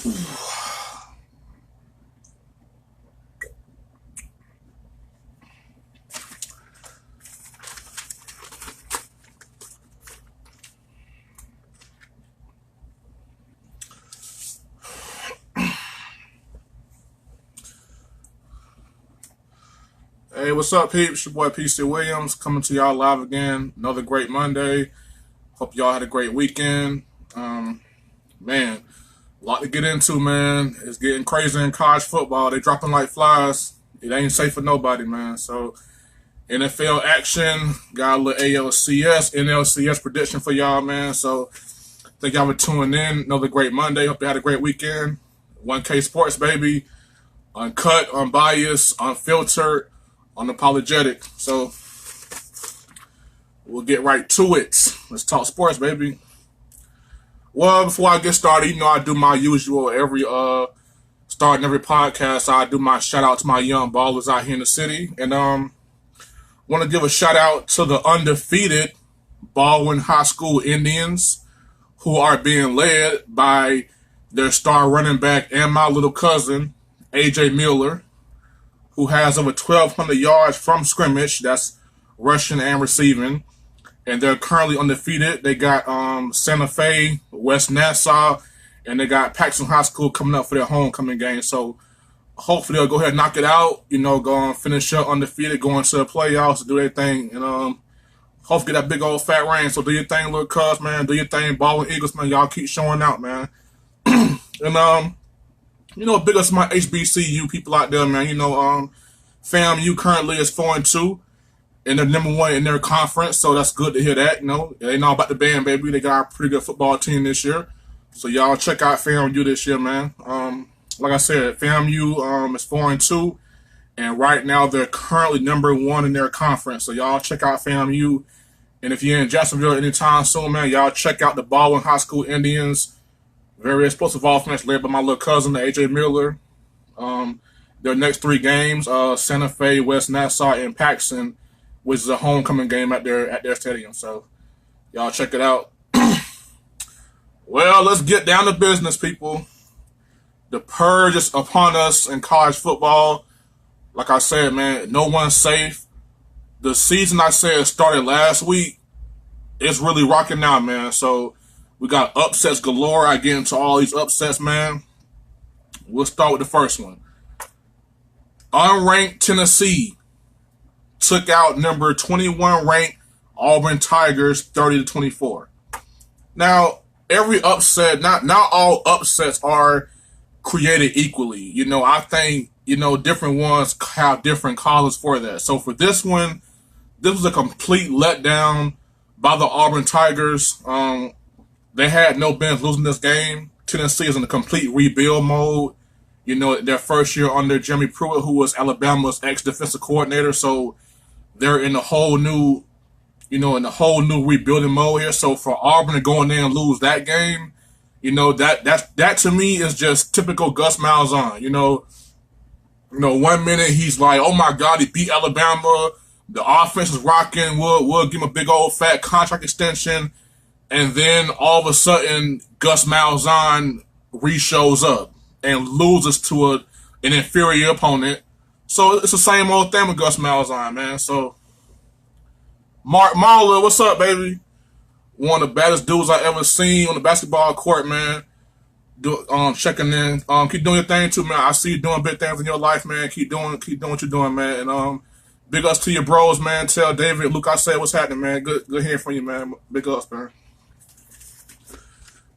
Hey, what's up, peeps? Your boy PC Williams coming to y'all live again. Another great Monday. Hope y'all had a great weekend. Man, a lot to get into, man. It's getting crazy in college football. They dropping like flies. It ain't safe for nobody, man. So, NFL action. Got a little ALCS, NLCS prediction for y'all, man. So, thank y'all for tuning in. Another great Monday. Hope you had a great weekend. 1K Sports, baby. Uncut, unbiased, unfiltered, unapologetic. So we'll get right to it. Let's talk sports, baby. Well, before I get started, I do my usual every starting every podcast. I do my shout out to my young ballers out here in the city, and want to give a shout out to the undefeated Baldwin High School Indians, who are being led by their star running back and my little cousin AJ Miller, who has over 1,200 yards from scrimmage. That's rushing and receiving. And they're currently undefeated. They got Santa Fe, West Nassau, and they got Paxton High School coming up for their homecoming game. So hopefully they'll go ahead and knock it out, go and finish up undefeated, go into the playoffs, do their thing, and hopefully get that big old fat rain. So do your thing, little cuz, man. Do your thing, Baldwin Eagles, man. Y'all keep showing out, man. And big ups to my HBCU people out there, man. FAMU currently is 4-2, and they're number one in their conference, so that's good to hear that. They know about the band, baby. They got a pretty good football team this year, so y'all check out FAMU this year, man. Like I said, FAMU is 4-2, and right now they're currently number one in their conference. So y'all check out FAMU, and if you're in Jacksonville anytime soon, man, y'all check out the Baldwin High School Indians. Very explosive offense led by my little cousin, AJ Miller. Their next three games, Santa Fe, West Nassau, and Paxton, which is a homecoming game at their stadium. So y'all check it out. Well, let's get down to business, people. The purge is upon us in college football. Like I said, man, no one's safe. The season, I said, started last week. It's really rocking now, man. So we got upsets galore. I get into all these upsets, man. We'll start with the first one. Unranked Tennessee took out number 21 ranked Auburn Tigers 30-24. Now, every upset, not all upsets are created equally. I think, different ones have different causes for that. So for this one, this was a complete letdown by the Auburn Tigers. They had no business losing this game. Tennessee is in a complete rebuild mode. Their first year under Jeremy Pruitt, who was Alabama's ex-defensive coordinator. So they're in a whole new, rebuilding mode here. So for Auburn to go in there and lose that game, that to me is just typical Gus Malzahn. 1 minute he's like, oh my God, he beat Alabama. The offense is rocking. We'll give him a big old fat contract extension. And then all of a sudden, Gus Malzahn re-shows up and loses to an inferior opponent. So it's the same old thing with Gus Malzahn, man. So Marla, what's up, baby? One of the baddest dudes I ever seen on the basketball court, man. Checking in. Keep doing your thing too, man. I see you doing big things in your life, man. Keep doing what you're doing, man. And big ups to your bros, man. Tell David, Luke, I said what's happening, man. Good hearing from you, man. Big ups, man.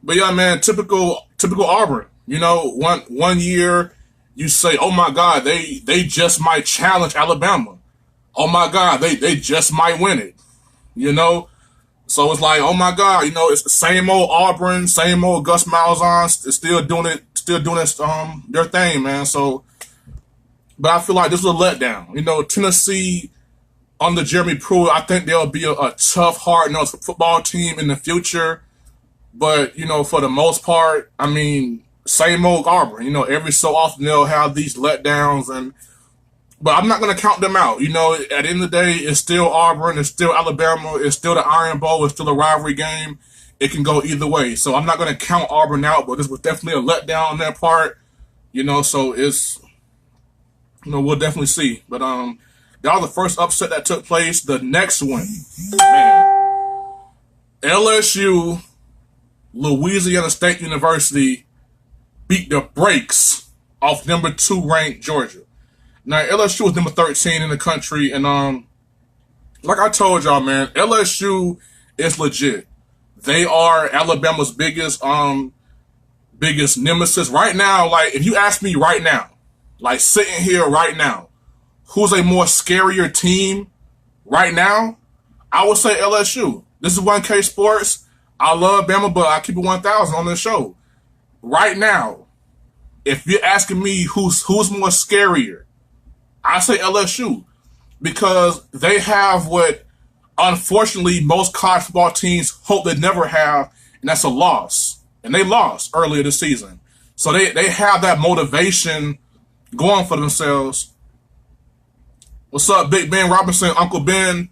But yeah, man, typical Auburn. One year you say, oh my God, they just might challenge Alabama. Oh my God, they just might win it. So it's like, oh my God, it's the same old Auburn, same old Gus Malzahn, still doing their thing, man. So, but I feel like this was a letdown. Tennessee under Jeremy Pruitt, I think they'll be a tough, hard-nosed football team in the future. But, for the most part, I mean, same old Auburn. Every so often they'll have these letdowns. But I'm not going to count them out. At the end of the day, it's still Auburn. It's still Alabama. It's still the Iron Bowl. It's still a rivalry game. it can go either way. So I'm not going to count Auburn out, but this was definitely a letdown on their part. So it's, we'll definitely see. But that was the first upset that took place. The next one, man, LSU, Louisiana State University beat the brakes off number 2 ranked Georgia. Now LSU was number 13 in the country, and like I told y'all, man, LSU is legit. They are Alabama's biggest nemesis right now. Like, if you ask me right now, like sitting here right now, who's a more scarier team right now? I would say LSU. This is 1K Sports. I love Bama, but I keep it 1,000 on this show. Right now, if you're asking me who's more scarier, I say LSU, because they have what, unfortunately, most college football teams hope they never have, and that's a loss. And they lost earlier this season. So they have that motivation going for themselves. What's up, Big Ben Robinson, Uncle Ben?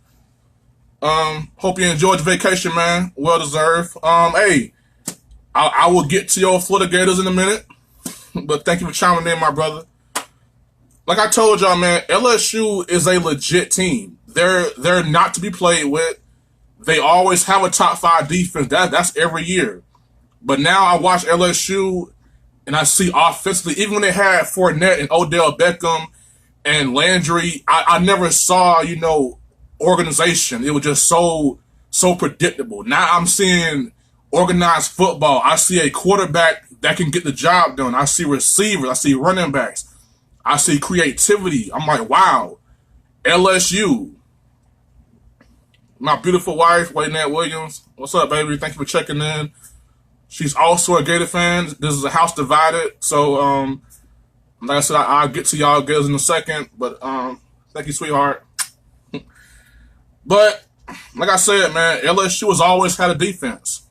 Hope you enjoyed your vacation, man. Well deserved. Hey, I will get to your Florida Gators in a minute, but thank you for chiming in, my brother. Like I told y'all, man, LSU is a legit team. They're not to be played with. They always have a top 5 defense. That's every year. But now I watch LSU and I see offensively, even when they had Fournette and Odell Beckham and Landry, I never saw, organization. It was just so predictable. Now I'm seeing organized football. I see a quarterback that can get the job done. I see receivers. I see running backs. I see creativity. I'm like, wow, LSU. My beautiful wife, Waynette Williams. What's up, baby? Thank you for checking in. She's also a Gator fan. This is a house divided. So, like I said, I'll get to y'all Gators in a second. But thank you, sweetheart. But like I said, man, LSU has always had a defense.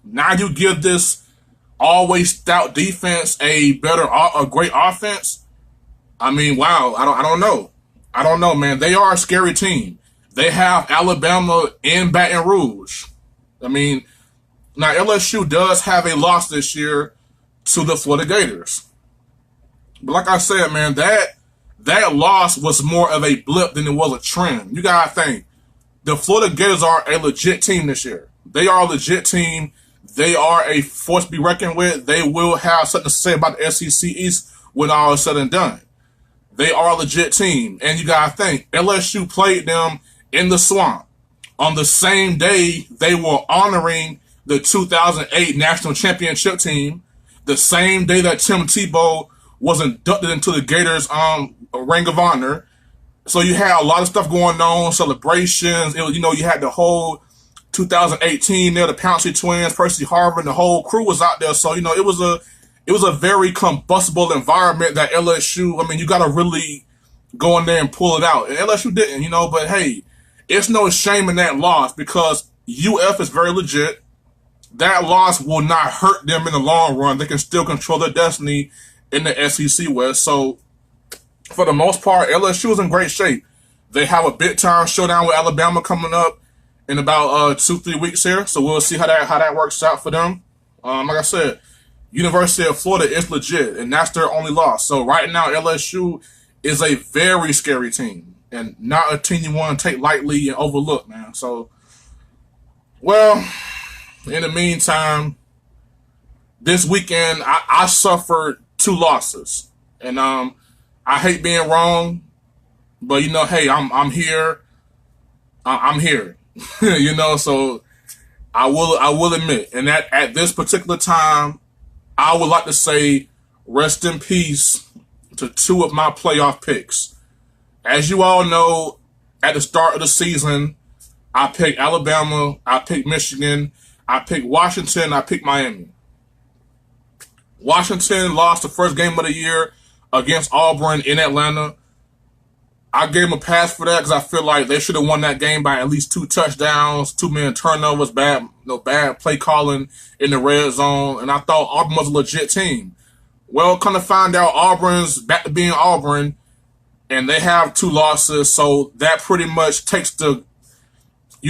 Now you give this always stout defense a great offense. I mean, wow. I don't know. I don't know, man. They are a scary team. They have Alabama in Baton Rouge. I mean, now LSU does have a loss this year to the Florida Gators. But like I said, man, that loss was more of a blip than it was a trend. You gotta think, the Florida Gators are a legit team this year. They are a legit team. They are a force to be reckoned with. They will have something to say about the SEC East when all is said and done. They are a legit team. And you gotta think, LSU played them in the Swamp on the same day they were honoring the 2008 national championship team, the same day that Tim Tebow was inducted into the Gators Ring of Honor. So you had a lot of stuff going on, celebrations. It was, you had the whole 2018 there, the Pouncey twins, Percy Harvin, the whole crew was out there. So, it was a very combustible environment that LSU, I mean, you got to really go in there and pull it out. And LSU didn't, but hey, it's no shame in that loss because UF is very legit. That loss will not hurt them in the long run. They can still control their destiny in the SEC West. So, for the most part, LSU is in great shape. They have a big-time showdown with Alabama coming up in about 2-3 weeks here. So we'll see how that works out for them. Like I said, University of Florida is legit, and that's their only loss. So right now, LSU is a very scary team, and not a team you want to take lightly and overlook, man. So, well, in the meantime, this weekend I suffered 2 losses, and I hate being wrong, but hey, I'm here. I'm here. So I will admit, and that at this particular time, I would like to say rest in peace to 2 of my playoff picks. As you all know, at the start of the season, I picked Alabama, I picked Michigan, I picked Washington, I picked Miami. Washington lost the first game of the year against Auburn in Atlanta. I gave them a pass for that because I feel like they should have won that game by at least 2 touchdowns, 2 men turnovers, bad play calling in the red zone, and I thought Auburn was a legit team. Well, come to find out, Auburn's back to being Auburn, and they have 2 losses, so that pretty much takes the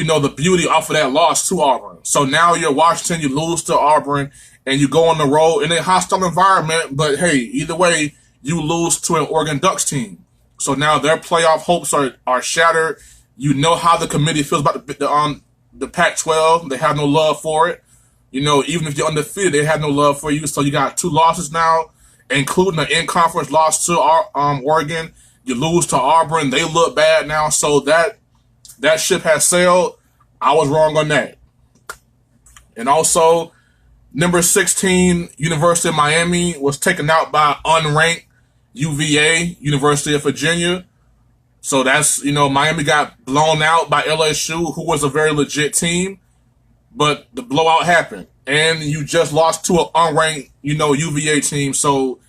the beauty off of that loss to Auburn. So now you're Washington, you lose to Auburn, and you go on the road in a hostile environment. But hey, either way, you lose to an Oregon Ducks team. So now their playoff hopes are shattered. You know how the committee feels about the Pac-12. They have no love for it. Even if you're undefeated, they have no love for you. So you got 2 losses now, including an in-conference loss to Oregon. You lose to Auburn. They look bad now. So that ship has sailed. I was wrong on that. And also, number 16, University of Miami, was taken out by unranked UVA, University of Virginia. So that's, Miami got blown out by LSU, who was a very legit team. But the blowout happened. And you just lost to an unranked, UVA team. So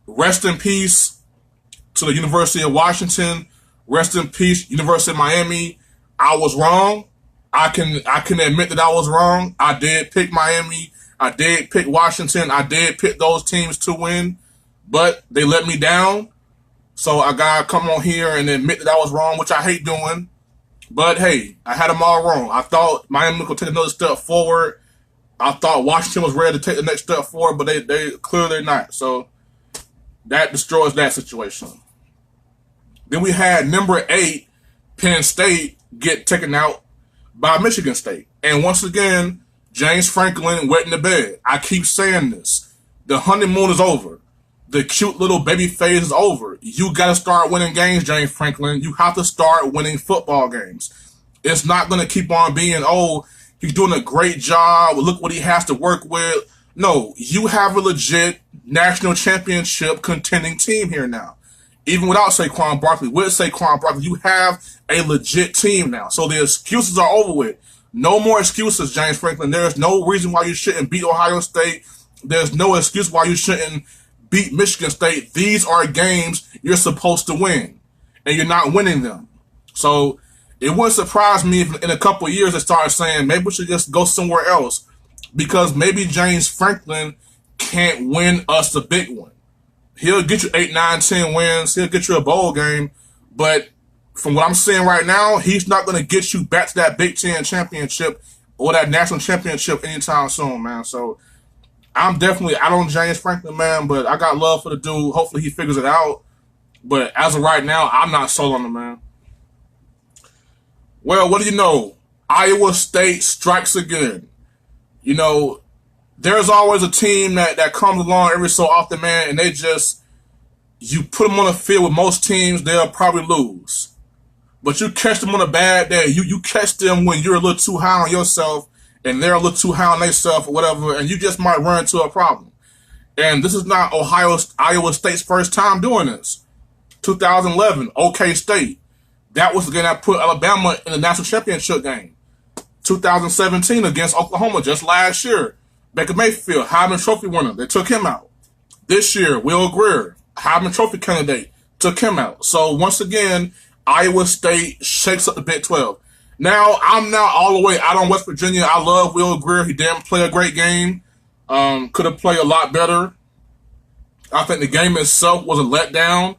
rest in peace to the University of Washington. Rest in peace, University of Miami. I was wrong. I can admit that I was wrong. I did pick Miami. I did pick Washington. I did pick those teams to win. But they let me down. So I gotta come on here and admit that I was wrong, which I hate doing. But hey, I had them all wrong. I thought Miami could take another step forward. I thought Washington was ready to take the next step forward, but they clearly not. So that destroys that situation. Then we had number 8, Penn State, get taken out by Michigan State. And once again, James Franklin wet in the bed. I keep saying this. The honeymoon is over. The cute little baby phase is over. You got to start winning games, James Franklin. You have to start winning football games. It's not going to keep on being, oh, he's doing a great job. Look what he has to work with. No, you have a legit national championship contending team here now. Even without Saquon Barkley, with Saquon Barkley, you have a legit team now. So the excuses are over with. No more excuses, James Franklin. There's no reason why you shouldn't beat Ohio State. There's no excuse why you shouldn't beat Michigan State. These are games you're supposed to win, and you're not winning them. So it wouldn't surprise me if in a couple of years they start saying maybe we should just go somewhere else, because maybe James Franklin can't win us a big one. He'll get you 8, 9, 10 wins. He'll get you a bowl game. But from what I'm seeing right now, he's not going to get you back to that Big Ten championship or that national championship anytime soon, man. So I'm definitely out on James Franklin, man, but I got love for the dude. Hopefully he figures it out. But as of right now, I'm not sold on him, man. Well, what do you know? Iowa State strikes again. There's always a team that comes along every so often, man, and you put them on the field with most teams, they'll probably lose. But you catch them on a bad day. You catch them when you're a little too high on yourself and they're a little too high on themselves or whatever, and you just might run into a problem. And this is not Iowa State's first time doing this. 2011, OK State. That was the game that put Alabama in the national championship game. 2017 against Oklahoma just last year. Baker Mayfield, Heisman Trophy winner, they took him out. This year, Will Greer, Heisman Trophy candidate, took him out. So once again, Iowa State shakes up the Big 12. Now, I'm not all the way out on West Virginia. I love Will Greer. He didn't play a great game. Could have played a lot better. I think the game itself was a letdown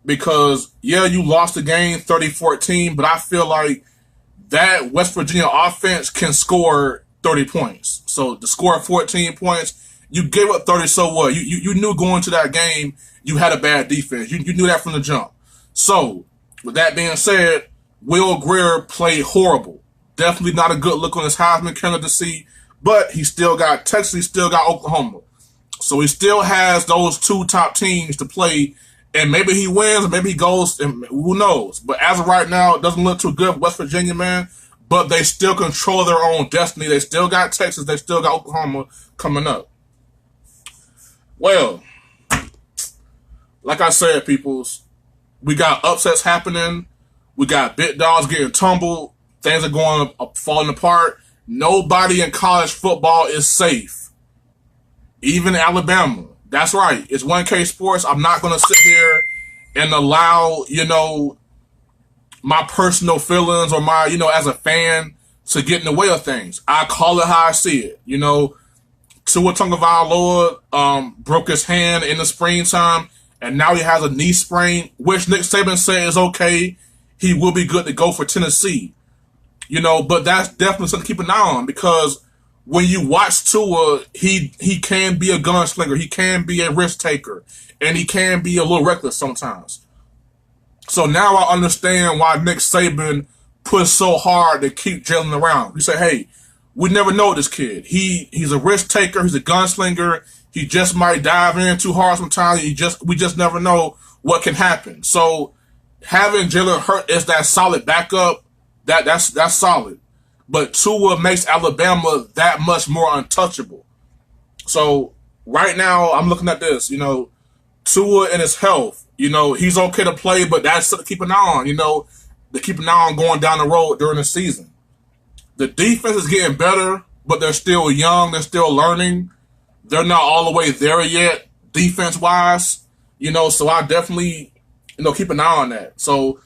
because, yeah, you lost the game 30-14, but I feel like that West Virginia offense can score 30 points. So to score 14 points, you gave up 30, so what? You knew going to that game you had a bad defense. You knew that from the jump. So, with that being said, Will Greer played horrible. Definitely not a good look on his Heisman candidacy, but he still got Texas, he still got Oklahoma. So he still has those 2 top teams to play, and maybe he wins, or maybe he goes, and who knows. But as of right now, it doesn't look too good for West Virginia, man. But they still control their own destiny. They still got Texas, they still got Oklahoma coming up. Well, like I said, peoples, we got upsets happening. We got big dogs getting tumbled. Things are falling apart. Nobody in college football is safe. Even Alabama. That's right. It's 1K Sports. I'm not going to sit here and allow, my personal feelings or my, as a fan to get in the way of things. I call it how I see it. Tua Tagovailoa broke his hand in the springtime, and now he has a knee sprain, which Nick Saban said is okay. He will be good to go for Tennessee. But that's definitely something to keep an eye on because when you watch Tua, he can be a gunslinger, he can be a risk taker, and he can be a little reckless sometimes. So now I understand why Nick Saban pushed so hard to keep Jalen around. He said, "Hey, we never know this kid. He's a risk taker. He's a gunslinger. He just might dive in too hard sometimes. We just never know what can happen." So having Jalen Hurt as that solid backup, that's solid. But Tua makes Alabama that much more untouchable. So right now I'm looking at this. Tua and his health. He's okay to play, but that's something to keep an eye on. To keep an eye on going down the road during the season. The defense is getting better, but they're still young. They're still learning. They're not all the way there yet, defense-wise. So I definitely, keep an eye on that. So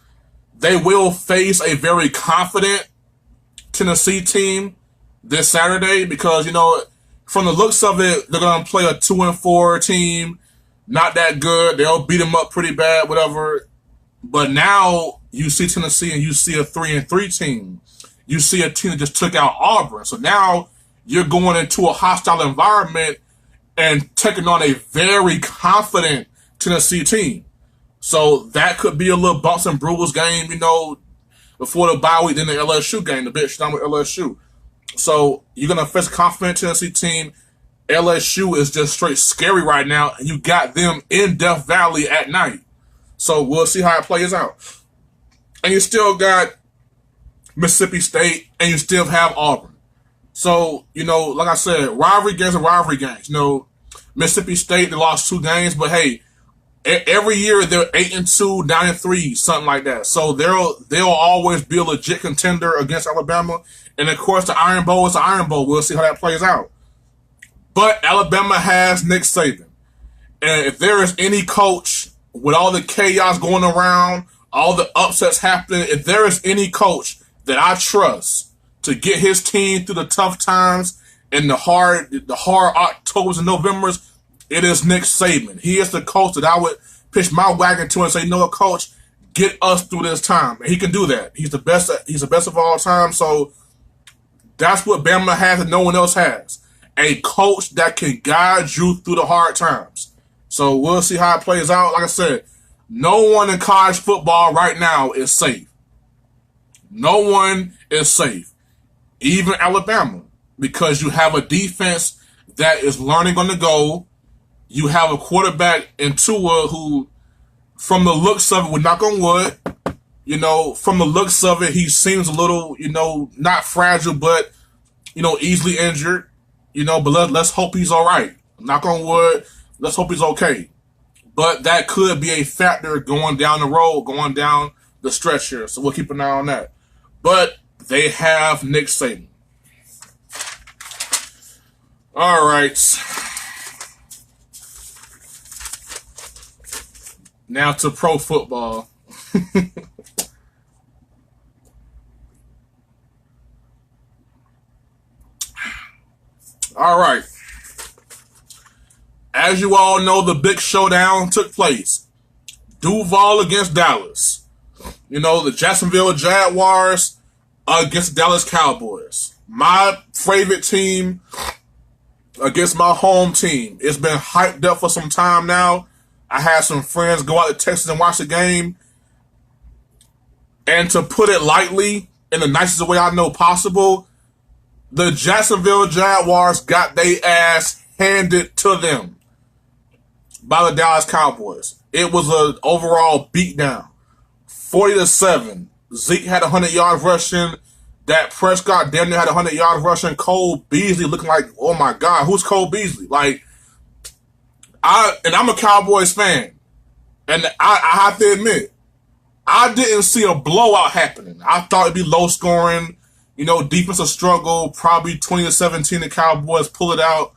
they will face a very confident Tennessee team this Saturday because, from the looks of it, they're going to play a 2-4 team. Not that good. They'll beat them up pretty bad, whatever. But now you see Tennessee and you see a 3-3 team. You see a team that just took out Auburn. So now you're going into a hostile environment and taking on a very confident Tennessee team. So that could be a little bumps and bruises game, before the bye week, then the LSU game, the big showdown with LSU. So you're going to face a confident Tennessee team. LSU is just straight scary right now, and you got them in Death Valley at night. So we'll see how it plays out. And you still got Mississippi State, and you still have Auburn. So, like I said, rivalry games are rivalry games. Mississippi State, they lost 2 games, but hey, every year they're 8-2, 9-3, something like that. So they'll always be a legit contender against Alabama. And of course, the Iron Bowl is the Iron Bowl. We'll see how that plays out. But Alabama has Nick Saban. And if there is any coach with all the chaos going around, all the upsets happening, if there is any coach that I trust to get his team through the tough times and the hard Octobers and Novembers, it is Nick Saban. He is the coach that I would pitch my wagon to and say, coach, get us through this time. And he can do that. He's the best. He's the best of all time. So that's what Bama has that no one else has. A coach that can guide you through the hard times. So we'll see how it plays out. Like I said, no one in college football right now is safe. No one is safe. Even Alabama. Because you have a defense that is learning on the go. You have a quarterback in Tua who, from the looks of it, would knock on wood. From the looks of it, he seems a little, not fragile, but, easily injured. But let's hope he's all right. Knock on wood. Let's hope he's okay. But that could be a factor going down the road, going down the stretch here. So we'll keep an eye on that. But they have Nick Saban. All right. Now to pro football. All right. As you all know, the big showdown took place. Duval against Dallas. The Jacksonville Jaguars against the Dallas Cowboys. My favorite team against my home team. It's been hyped up for some time now. I had some friends go out to Texas and watch the game. And to put it lightly, in the nicest way I know possible, the Jacksonville Jaguars got their ass handed to them by the Dallas Cowboys. It was an overall beatdown. 40-7. Zeke had 100 yards rushing. Dak Prescott damn near had 100 yards rushing. Cole Beasley looking like, oh my God, who's Cole Beasley? I'm a Cowboys fan. And I have to admit, I didn't see a blowout happening. I thought it'd be low scoring, defensive struggle, probably 20-17 the Cowboys pull it out.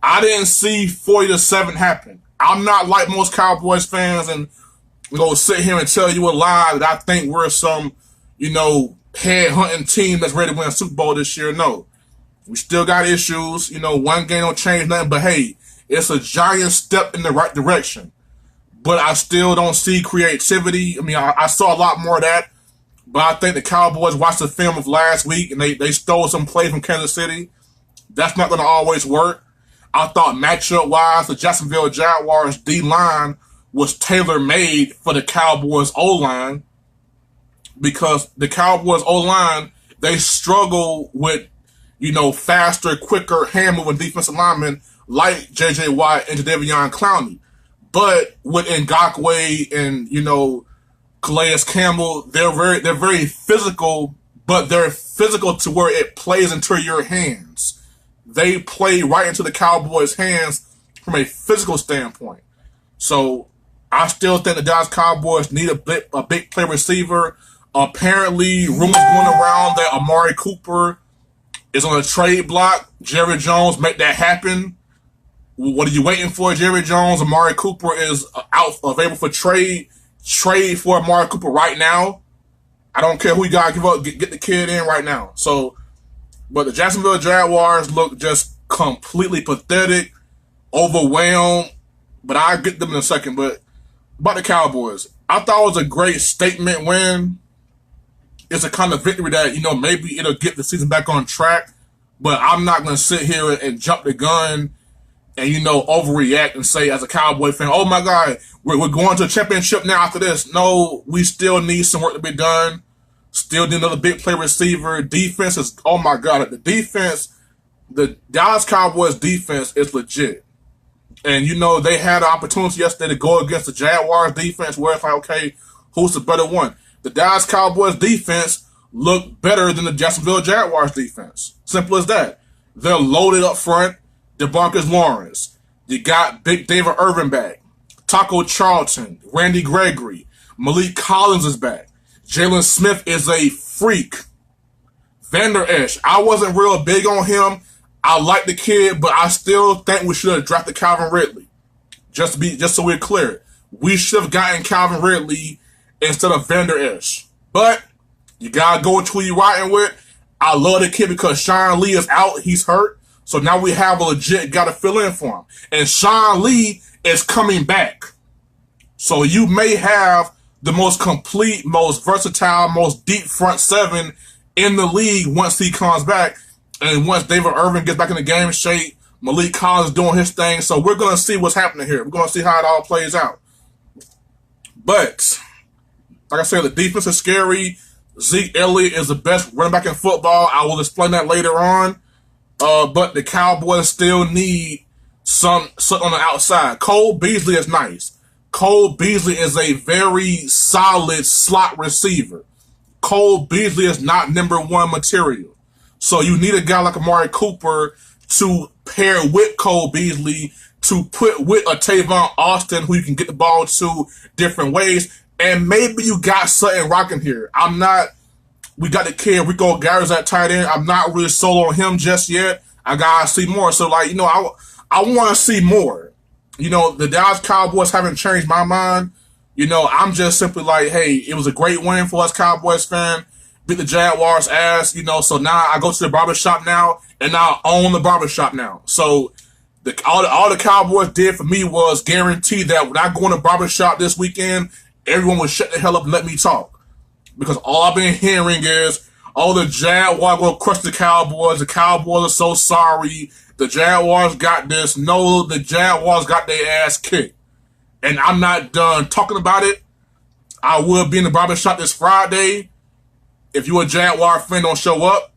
I didn't see 40-7 happen. I'm not like most Cowboys fans and sit here and tell you a lie that I think we're some, head hunting team that's ready to win a Super Bowl this year. No. We still got issues. One game don't change nothing, but hey, it's a giant step in the right direction. But I still don't see creativity. I mean, I saw a lot more of that But I think the Cowboys watched the film of last week and they stole some plays from Kansas City. That's not going to always work. I thought matchup-wise, the Jacksonville Jaguars D-line was tailor-made for the Cowboys O-line because the Cowboys O-line, they struggle with, faster, quicker, hand-moving defensive linemen like J.J. Watt and Jadeveon Clowney. But with Ngakoue and, Calais Campbell, they're very physical, but they're physical to where it plays into your hands. They play right into the Cowboys' hands from a physical standpoint. So I still think the Dallas Cowboys need a big play receiver. Apparently, rumors going around that Amari Cooper is on a trade block. Jerry Jones, make that happen. What are you waiting for, Jerry Jones? Amari Cooper is available for trade. Trade for Amari Cooper right now. I don't care who you got. Give up, get the kid in right now. So, but the Jacksonville Jaguars look just completely pathetic, overwhelmed. But I'll get them in a second. But about the Cowboys, I thought it was a great statement win. It's a kind of victory that, maybe it'll get the season back on track. But I'm not going to sit here and jump the gun and, overreact and say as a Cowboy fan, oh my God, we're going to a championship now after this. No, we still need some work to be done. Still need another big play receiver. Defense is, oh my God, the Dallas Cowboys defense is legit. And, they had an opportunity yesterday to go against the Jaguars defense where it's like, okay, who's the better one? The Dallas Cowboys defense looked better than the Jacksonville Jaguars defense. Simple as that. They're loaded up front. DeMarcus Lawrence. You got Big David Irvin back. Taco Charlton. Randy Gregory. Malik Collins is back. Jalen Smith is a freak. Vander Esch. I wasn't real big on him. I like the kid, but I still think we should have drafted Calvin Ridley. Just so we're clear. We should have gotten Calvin Ridley instead of Vander Esch. But you gotta go with who you're riding with. I love the kid because Sean Lee is out. He's hurt. So now we have a legit guy to fill in for him. And Sean Lee is coming back. So you may have the most complete, most versatile, most deep front seven in the league once he comes back. And once David Irvin gets back in the game shape, Malik Collins doing his thing. So we're going to see what's happening here. We're going to see how it all plays out. But, like I said, the defense is scary. Zeke Elliott is the best running back in football. I will explain that later on. But the Cowboys still need something on the outside. Cole Beasley is nice. Cole Beasley is a very solid slot receiver. Cole Beasley is not number one material. So you need a guy like Amari Cooper to pair with Cole Beasley, to put with a Tavon Austin who you can get the ball to different ways. And maybe you got something rocking here. We got the kid Rico Garris at tight end. I'm not really sold on him just yet. I gotta see more. So, I want to see more. The Dallas Cowboys haven't changed my mind. I'm just simply like, hey, it was a great win for us Cowboys fan. Beat the Jaguars ass, so now I go to the barbershop now, and I own the barbershop now. So, all the Cowboys did for me was guarantee that when I go in the barbershop this weekend, everyone would shut the hell up and let me talk. Because all I've been hearing is, oh, the Jaguars going to crush the Cowboys. The Cowboys are so sorry. The Jaguars got this. No, the Jaguars got their ass kicked. And I'm not done talking about it. I will be in the barbershop this Friday. If you're a Jaguar fan, don't show up.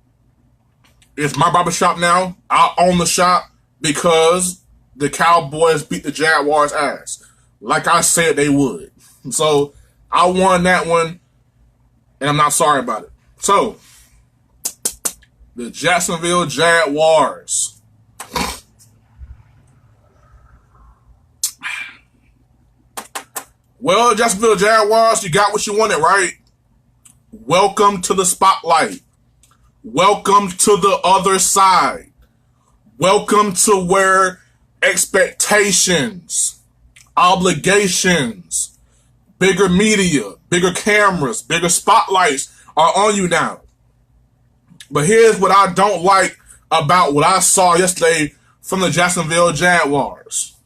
It's my barbershop now. I own the shop because the Cowboys beat the Jaguars' ass. Like I said they would. So, I won that one. And I'm not sorry about it. So, the Jacksonville Jaguars. Well, Jacksonville Jaguars, you got what you wanted, right? Welcome to the spotlight. Welcome to the other side. Welcome to where expectations, obligations, bigger media, bigger cameras, bigger spotlights are on you now. But here's what I don't like about what I saw yesterday from the Jacksonville Jaguars.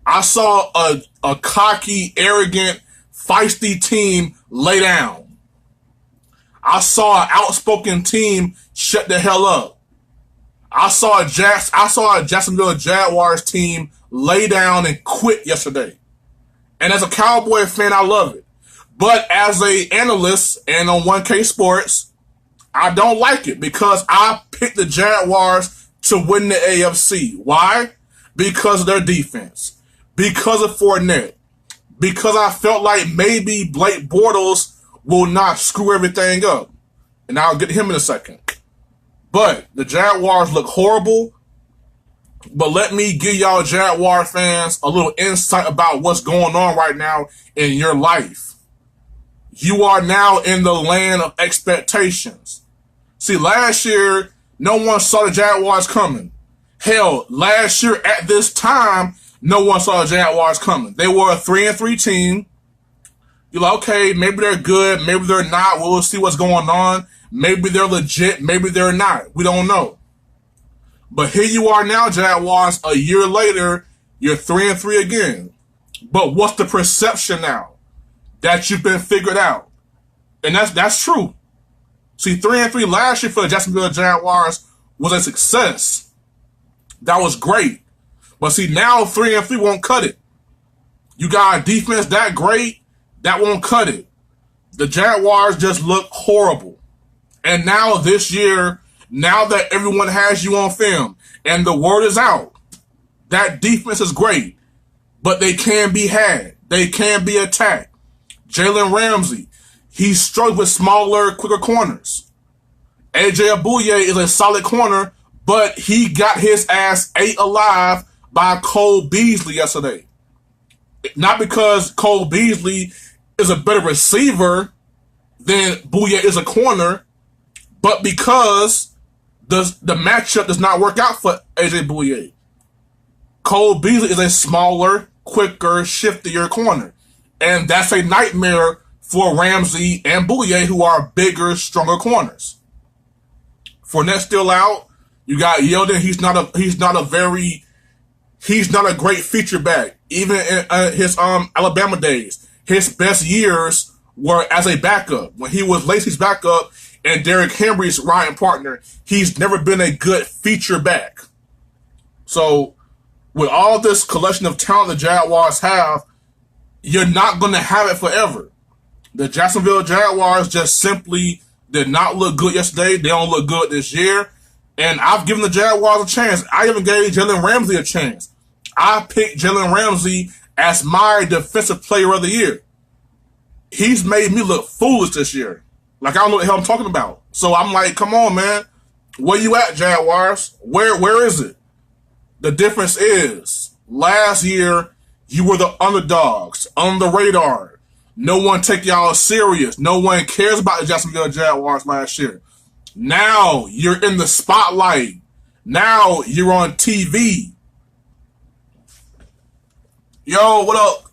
I saw a cocky, arrogant, feisty team lay down. I saw an outspoken team shut the hell up. I saw a Jacksonville Jaguars team lay down and quit yesterday. And as a Cowboy fan, I love it. But as a analyst and on 1K Sports, I don't like it because I picked the Jaguars to win the AFC. Why? Because of their defense. Because of Fournette. Because I felt like maybe Blake Bortles will not screw everything up. And I'll get to him in a second. But the Jaguars look horrible. But let me give y'all Jaguar fans a little insight about what's going on right now in your life. You are now in the land of expectations. See, last year, no one saw the Jaguars coming. Hell, last year at this time, no one saw the Jaguars coming. They were a 3-3 team. You're like, okay, maybe they're good, maybe they're not. We'll see what's going on. Maybe they're legit, maybe they're not. We don't know. But here you are now, Jaguars, a year later, you're 3-3 again. But what's the perception now? That you've been figured out. And that's true. See, 3-3 last year for the Jacksonville Jaguars was a success. That was great. But see, now 3-3 won't cut it. You got a defense that great, that won't cut it. The Jaguars just look horrible. And now this year, now that everyone has you on film and the word is out, that defense is great, but they can be had. They can be attacked. Jalen Ramsey, he struggled with smaller, quicker corners. AJ Abuye is a solid corner, but he got his ass ate alive by Cole Beasley yesterday. Not because Cole Beasley is a better receiver than Abuye is a corner, but because the matchup does not work out for AJ Abuye. Cole Beasley is a smaller, quicker, shiftier corner. And that's a nightmare for Ramsey and Bouye, who are bigger, stronger corners. Fournette still out. You got Yeldon. He's not a great feature back. Even in his Alabama days, his best years were as a backup. When he was Lacey's backup and Derrick Henry's riding partner, he's never been a good feature back. So with all this collection of talent the Jaguars have, you're not going to have it forever. The Jacksonville Jaguars just simply did not look good yesterday. They don't look good this year. And I've given the Jaguars a chance. I even gave Jalen Ramsey a chance. I picked Jalen Ramsey as my defensive player of the year. He's made me look foolish this year. Like, I don't know what the hell I'm talking about. So I'm like, come on, man. Where you at, Jaguars? Where is it? The difference is, last year, you were the underdogs, on the radar. No one take y'all serious. No one cares about the Jacksonville Jaguars last year. Now you're in the spotlight. Now you're on TV. Yo, what up?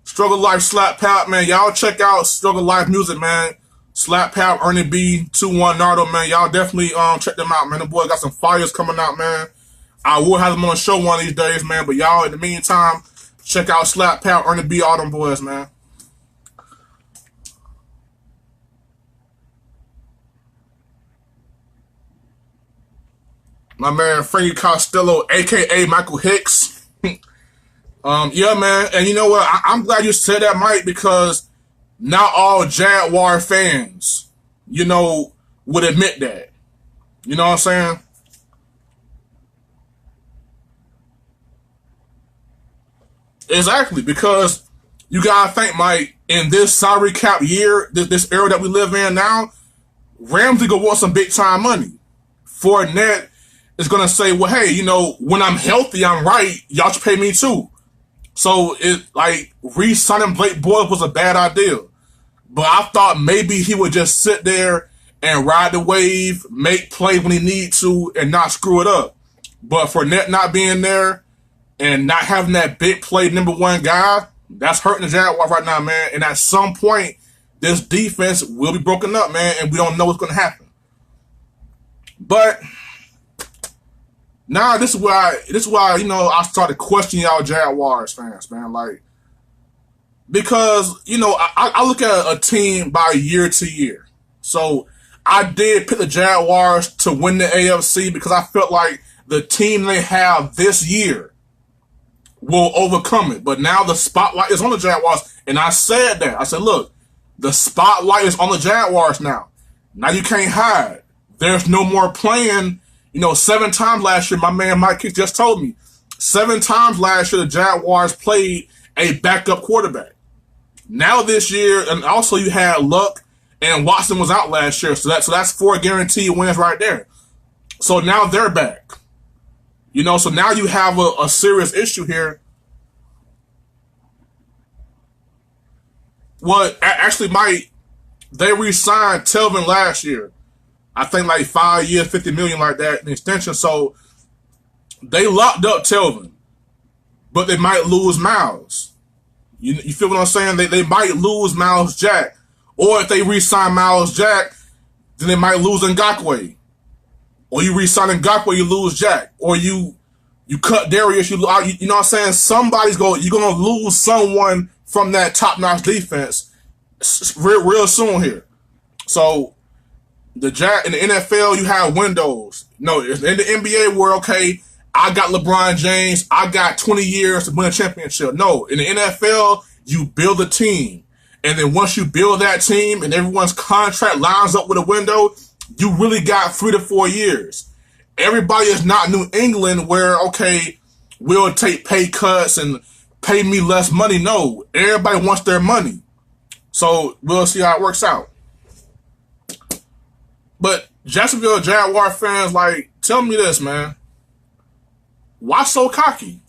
Struggle Life Slap Pap, man. Y'all check out Struggle Life music, man. Slap Pap, Ernie B, 21 Nardo, man. Y'all definitely check them out, man. The boy got some fires coming out, man. I will have them on the show one of these days, man. But y'all, in the meantime, check out Slap Pap, Ernie B, all them boys, man. My man Frankie Costello, a.k.a. Michael Hicks. Yeah, man. And you know what? I'm glad you said that, Mike, because not all Jaguar fans, would admit that. You know what I'm saying? Exactly, because you gotta think, Mike, in this salary cap year, this era that we live in now, Ramsey gonna want some big time money. Fournette is gonna say, well, hey, when I'm healthy, I'm right, y'all should pay me too. So re-signing Blake Bortles was a bad idea. But I thought maybe he would just sit there and ride the wave, make plays when he need to, and not screw it up. But Fournette not being there and not having that big play number one guy, that's hurting the Jaguars right now, man. And at some point, this defense will be broken up, man, and we don't know what's going to happen. But now this is why I started questioning y'all Jaguars fans, man. Like, because I look at a team by year to year. So I did pick the Jaguars to win the AFC because I felt like the team they have this year will overcome it. But now the spotlight is on the Jaguars, and I said that. I said, look, the spotlight is on the Jaguars now. Now you can't hide. There's no more playing. 7 times last year, my man Mike Kicks just told me, 7 times last year the Jaguars played a backup quarterback. Now this year, and also you had Luck and Watson was out last year, so that's 4 guaranteed wins right there. So now they're back. So now you have a serious issue here. Well, actually, Mike, they re-signed Telvin last year. I think like 5 years, $50 million like that in extension. So they locked up Telvin, but they might lose Miles. You feel what I'm saying? They might lose Miles Jack. Or if they re-sign Miles Jack, then they might lose Ngakoue. Or you re-sign Ngakoue, you lose Jack. Or you cut Darius, you know what I'm saying? You're going to lose someone from that top-notch defense real soon here. So in the NFL, you have windows. No, in the NBA, where, okay, I got LeBron James, I got 20 years to win a championship. No, in the NFL, you build a team. And then once you build that team and everyone's contract lines up with a window, you really got 3 to 4 years. Everybody is not New England where, okay, we'll take pay cuts and pay me less money. No, everybody wants their money. So we'll see how it works out. But Jacksonville Jaguar fans, like, tell me this, man. Why so cocky?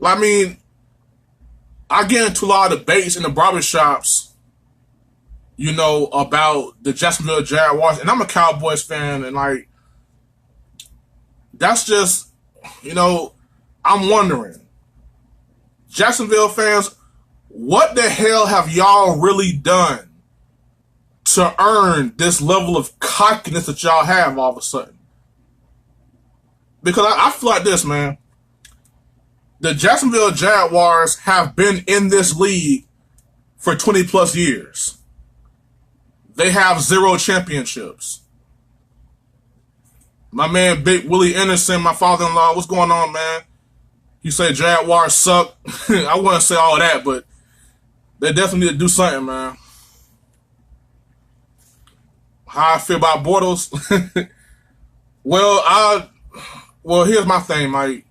I mean, I get into a lot of debates in the barbershops, about the Jacksonville Jaguars. And I'm a Cowboys fan, and, like, that's just, I'm wondering. Jacksonville fans, what the hell have y'all really done to earn this level of cockiness that y'all have all of a sudden? Because I feel like this, man. The Jacksonville Jaguars have been in this league for 20 plus years. They have 0 championships. My man, Big Willie Anderson, my father-in-law, what's going on, man? He said Jaguars suck. I wouldn't say all that, but they definitely need to do something, man. How I feel about Bortles? Well, here's my thing, Mike.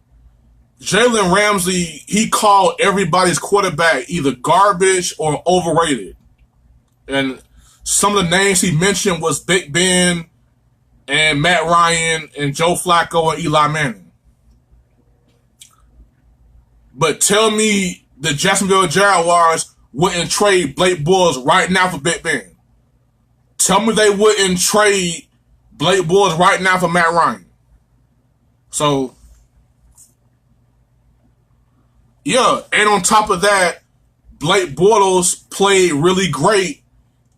Jalen Ramsey, he called everybody's quarterback either garbage or overrated. And some of the names he mentioned was Big Ben and Matt Ryan and Joe Flacco and Eli Manning. But tell me the Jacksonville Jaguars wouldn't trade Blake Bortles right now for Big Ben. Tell me they wouldn't trade Blake Bortles right now for Matt Ryan. So, yeah, and on top of that, Blake Bortles played really great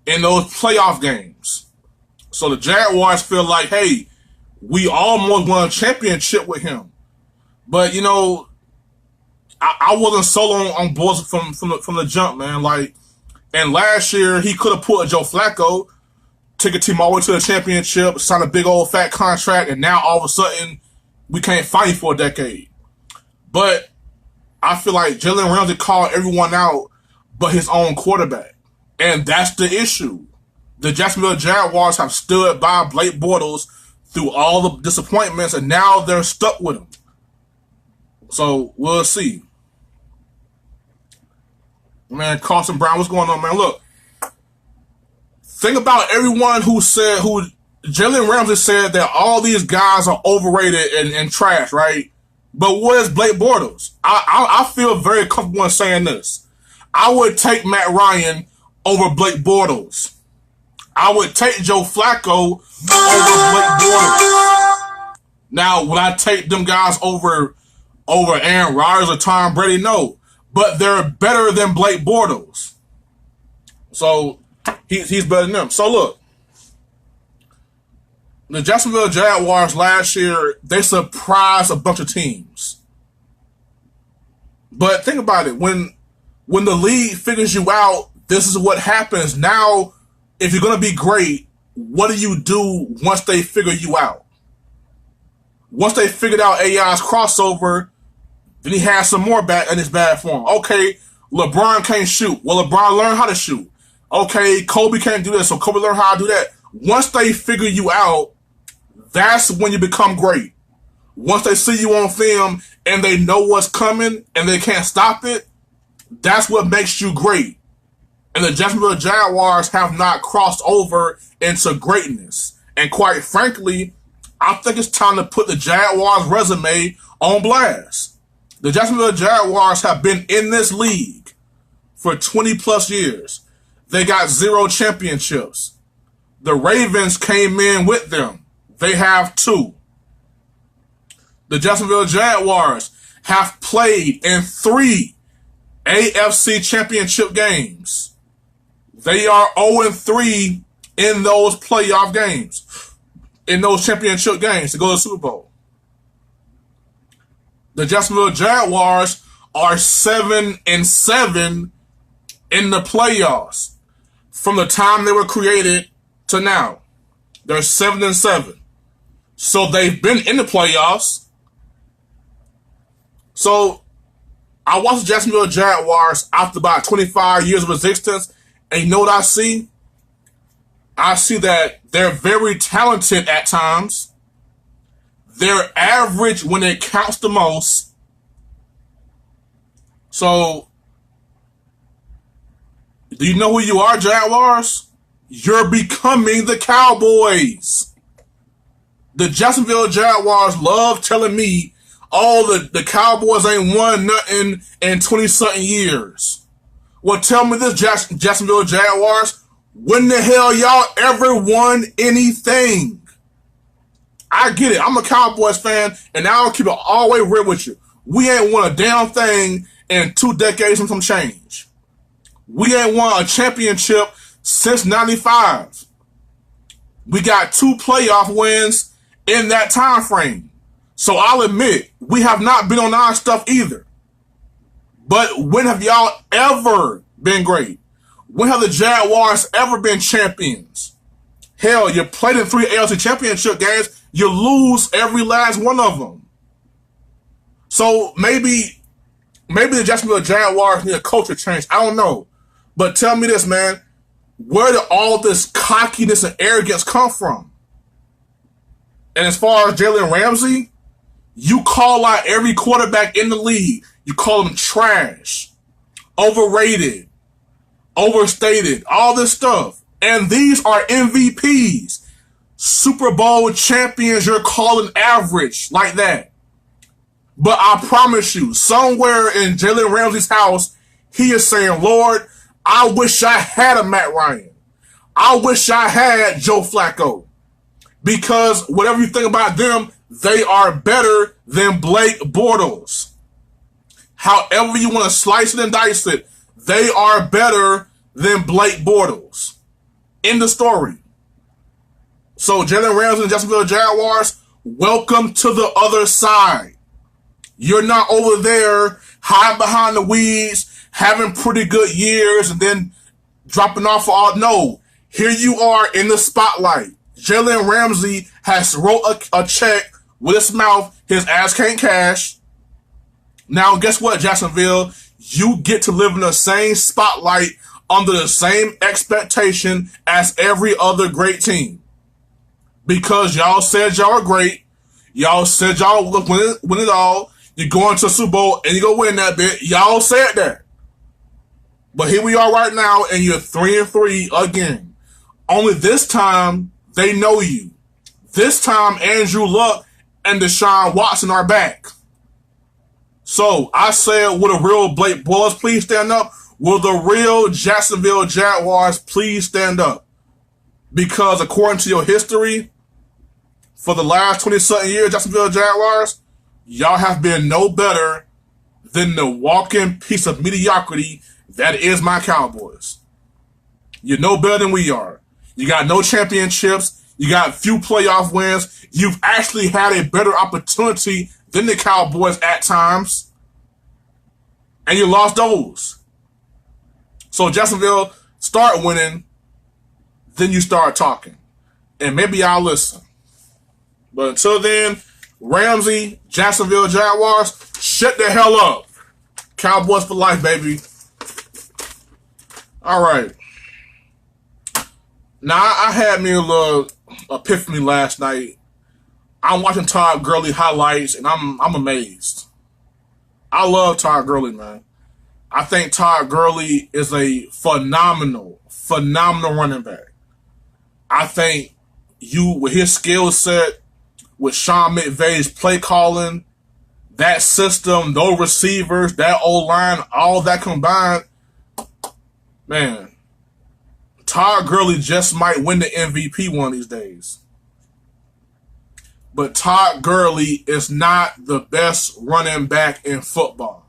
in those playoff games. So the Jaguars feel like, hey, we almost won a championship with him. But, I wasn't sold on Bortles from the jump, man. Like, and last year, he could have put Joe Flacco, took a team all the way to the championship, signed a big old fat contract, and now all of a sudden, we can't fight for a decade. But I feel like Jalen Ramsey called everyone out but his own quarterback. And that's the issue. The Jacksonville Jaguars have stood by Blake Bortles through all the disappointments, and now they're stuck with him. So we'll see. Man, Carson Brown, what's going on, man? Look, think about everyone who Jalen Ramsey said that all these guys are overrated and trash, right? But what is Blake Bortles? I feel very comfortable in saying this. I would take Matt Ryan over Blake Bortles. I would take Joe Flacco over Blake Bortles. Now, would I take them guys over Aaron Rodgers or Tom Brady? No. But they're better than Blake Bortles. So, he's better than them. So, look. The Jacksonville Jaguars last year, they surprised a bunch of teams. But think about it. When the league figures you out, this is what happens. Now, if you're going to be great, what do you do once they figure you out? Once they figured out AI's crossover, then he has some more bad in his bad form. Okay, LeBron can't shoot. Well, LeBron learned how to shoot. Okay, Kobe can't do this, so Kobe learned how to do that. Once they figure you out, that's when you become great. Once they see you on film and they know what's coming and they can't stop it, that's what makes you great. And the Jacksonville Jaguars have not crossed over into greatness. And quite frankly, I think it's time to put the Jaguars' resume on blast. The Jacksonville Jaguars have been in this league for 20 plus years. They got 0 championships. The Ravens came in with them. They have 2. The Jacksonville Jaguars have played in 3 AFC championship games. They are 0-3 in those playoff games, in those championship games to go to the Super Bowl. The Jacksonville Jaguars are 7-7 in the playoffs from the time they were created to now. They're 7-7. So they've been in the playoffs. So I watched the Jacksonville Jaguars after about 25 years of existence, and you know what I see? I see that they're very talented at times. They're average when it counts the most. So, do you know who you are, Jaguars? You're becoming the Cowboys. The Jacksonville Jaguars love telling me, oh, the Cowboys ain't won nothing in 20-something years. Well, tell me this, Jacksonville Jaguars. When the hell y'all ever won anything? I get it. I'm a Cowboys fan, and I'll keep it all the way real with you. We ain't won a damn thing in 2 decades and some change. We ain't won a championship since 95. We got 2 playoff wins in that time frame. So I'll admit, we have not been on our stuff either. But when have y'all ever been great? When have the Jaguars ever been champions? Hell, you played in 3 AFC championship games, you lose every last one of them. So maybe the Jacksonville Jaguars need a culture change. I don't know. But tell me this, man. Where did all this cockiness and arrogance come from? And as far as Jalen Ramsey, you call out every quarterback in the league. You call them trash, overrated, overstated, all this stuff. And these are MVPs. Super Bowl champions, you're calling average like that. But I promise you, somewhere in Jalen Ramsey's house, he is saying, Lord, I wish I had a Matt Ryan. I wish I had Joe Flacco. Because whatever you think about them, they are better than Blake Bortles. However you want to slice it and dice it, they are better than Blake Bortles. End the story. So Jalen Ramsey and Jacksonville Jaguars, welcome to the other side. You're not over there hiding behind the weeds, having pretty good years, and then dropping off all. No, here you are in the spotlight. Jalen Ramsey has wrote a check with his mouth. His ass can't cash. Now, guess what, Jacksonville? You get to live in the same spotlight under the same expectation as every other great team. Because y'all said y'all are great. Y'all said y'all win it all. You're going to the Super Bowl and you're going to win that bit. Y'all said that. But here we are right now, and you're 3-3 again. Only this time, they know you. This time, Andrew Luck and Deshaun Watson are back. So, I said, will the real Blake Bortles please stand up? Will the real Jacksonville Jaguars please stand up? Because according to your history, for the last 20-something years, Jacksonville Jaguars, y'all have been no better than the walking piece of mediocrity that is my Cowboys. You're no better than we are. You got no championships. You got few playoff wins. You've actually had a better opportunity than the Cowboys at times. And you lost those. So Jacksonville, start winning. then you start talking. And maybe I'll listen. But until then, Ramsey, Jacksonville Jaguars, shut the hell up. Cowboys for life, baby. All right. Now, I had me a little epiphany last night. I'm watching Todd Gurley highlights, and I'm amazed. I love Todd Gurley, man. I think Todd Gurley is a phenomenal running back. I think with his skill set, with Sean McVay's play calling, that system, those receivers, that O-line, all that combined, man, Todd Gurley just might win the MVP one of these days. But Todd Gurley is not the best running back in football.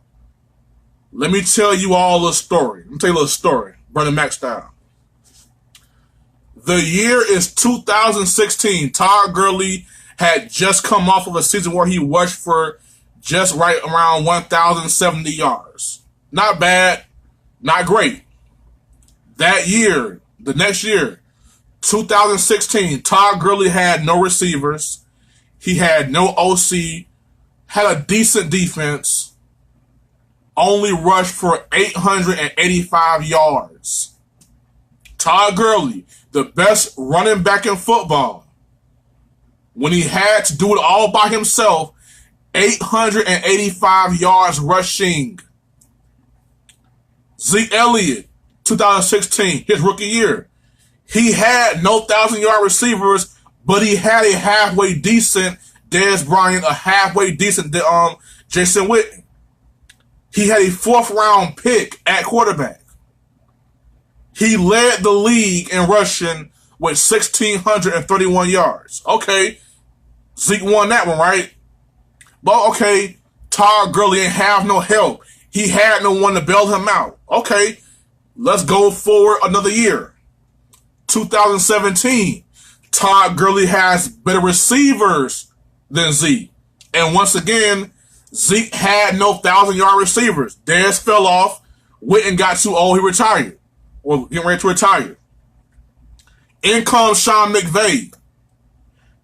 Let me tell you all a story. Let me tell you a little story, Bernie Mac style. The year is 2016. Todd Gurley had just come off of a season where he rushed for just right around 1,070 yards. Not bad, not great. That year, the next year, 2016, Todd Gurley had no receivers. He had no OC, had a decent defense, only rushed for 885 yards. Todd Gurley, the best running back in football, when he had to do it all by himself, 885 yards rushing. Zeke Elliott, 2016, his rookie year. He had no 1,000-yard receivers, but he had a halfway decent Dez Bryant, a halfway decent Jason Witten. He had a fourth-round pick at quarterback. He led the league in rushing with 1,631 yards. Okay, Zeke won that one, right? But okay, Todd Gurley ain't have no help. He had no one to bail him out. Okay, let's go forward another year. 2017, Todd Gurley has better receivers than Zeke. And once again, Zeke had no 1,000-yard receivers. Dez fell off. Witten got too old. He retired. Or getting ready to retire. In comes Sean McVay.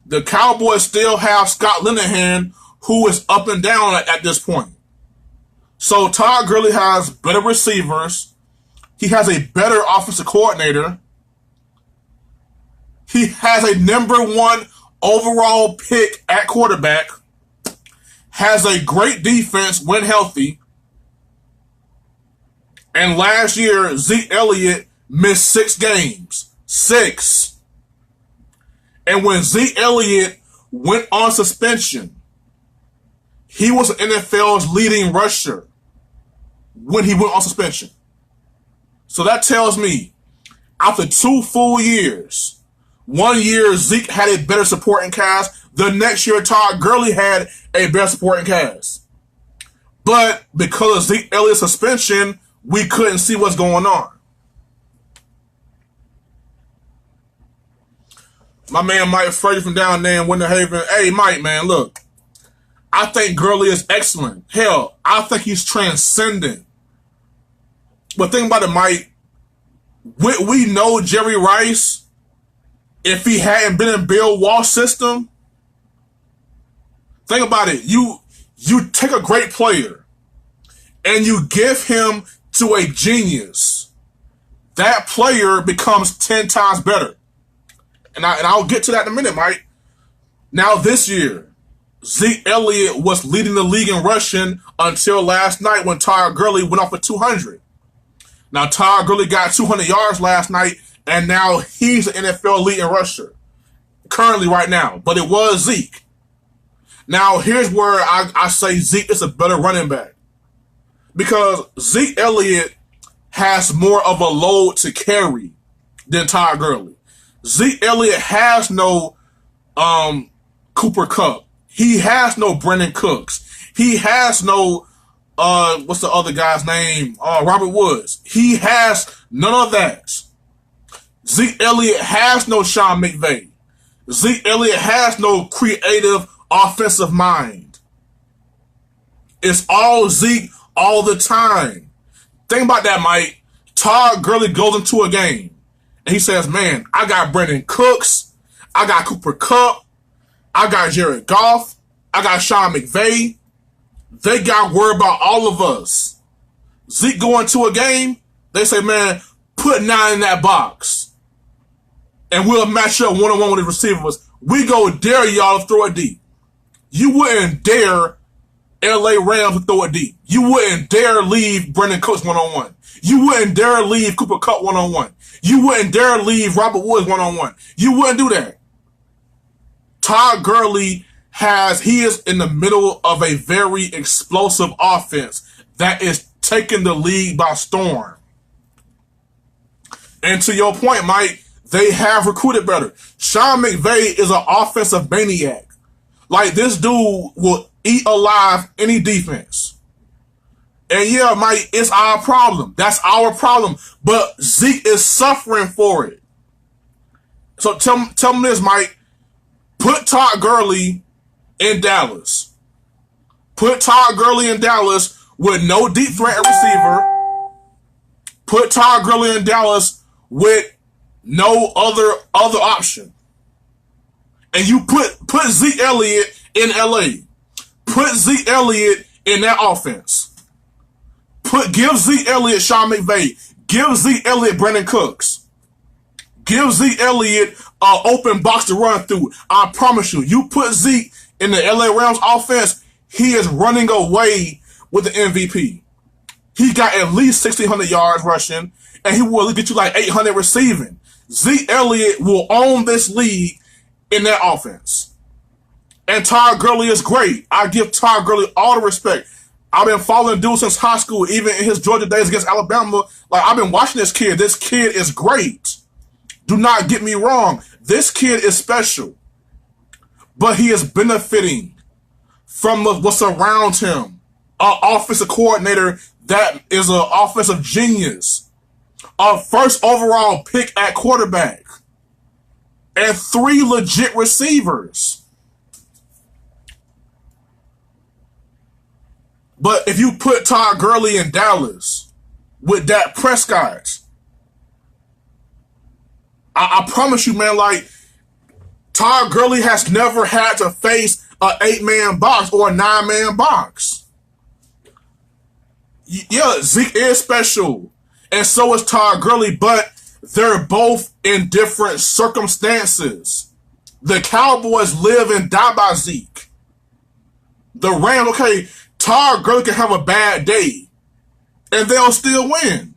The Cowboys still have Scott Linehan, who is up and down at this point. So Todd Gurley has better receivers. He has a better offensive coordinator. He has a number 1 overall pick at quarterback. Has a great defense when healthy. And last year, Zeke Elliott missed 6 games. 6. And when Zeke Elliott went on suspension, he was NFL's leading rusher when he went on suspension. So that tells me, after 2 full years, 1 year Zeke had a better supporting cast. The next year, Todd Gurley had a better supporting cast. But because of Zeke Elliott's suspension, we couldn't see what's going on. My man Mike Frazier from down there in Winter Haven. Hey, Mike, man, look. I think Gurley is excellent. Hell, I think he's transcendent. But think about it, Mike. We know Jerry Rice, if he hadn't been in Bill Walsh's system, think about it. You take a great player and you give him to a genius. That player becomes 10 times better. And I'll get to that in a minute, Mike. Now this year, Zeke Elliott was leading the league in rushing until last night when Todd Gurley went off for 200. Now Todd Gurley got 200 yards last night, and now he's an NFL leading rusher. Currently right now. But it was Zeke. Now here's where I say Zeke is a better running back. Because Zeke Elliott has more of a load to carry than Todd Gurley. Zeke Elliott has no Cooper Kupp. He has no Brendan Cooks. He has no, what's the other guy's name? Robert Woods. He has none of that. Zeke Elliott has no Sean McVay. Zeke Elliott has no creative offensive mind. It's all Zeke all the time. Think about that, Mike. Todd Gurley goes into a game and he says, man, I got Brandon Cooks, I got Cooper Kupp, I got Jared Goff, I got Sean McVay. They got worried about all of us. Zeke going to a game, they say, man, put 9 in that box. And we'll match up one-on-one with the receivers. We go dare y'all to throw it deep. You wouldn't dare LA Rams to throw it deep. You wouldn't dare leave Brandon Cooks one-on-one. You wouldn't dare leave Cooper Kupp one-on-one. You wouldn't dare leave Robert Woods one-on-one. You wouldn't do that. Todd Gurley he is in the middle of a very explosive offense that is taking the league by storm. And to your point, Mike, they have recruited better. Sean McVay is an offensive maniac. Like, this dude will eat alive any defense. And yeah, Mike, it's our problem. That's our problem. But Zeke is suffering for it. So tell me this, Mike. Put Todd Gurley in Dallas. Put Todd Gurley in Dallas with no deep threat receiver. Put Todd Gurley in Dallas with no other option. And you put Zeke Elliott in LA. Put Zeke Elliott in that offense. Give Zeke Elliott Sean McVay. Give Zeke Elliott Brandon Cooks. Give Zeke Elliott an open box to run through. I promise you, you put Zeke in the LA Rams offense, he is running away with the MVP. He got at least 1,600 yards rushing, and he will get you like 800 receiving. Zeke Elliott will own this league in that offense. And Todd Gurley is great. I give Todd Gurley all the respect. I've been following dude since high school, even in his Georgia days against Alabama. Like, I've been watching this kid. This kid is great. Do not get me wrong. This kid is special. But he is benefiting from what's around him. An offensive coordinator that is an offensive genius. A first overall pick at quarterback. And 3 legit receivers. But if you put Todd Gurley in Dallas with Dak Prescott, I promise you, man, like, Todd Gurley has never had to face an 8-man box or a 9-man box. Yeah, Zeke is special, and so is Todd Gurley, but they're both in different circumstances. The Cowboys live and die by Zeke. The Rams, okay, Todd Gurley can have a bad day, and they'll still win.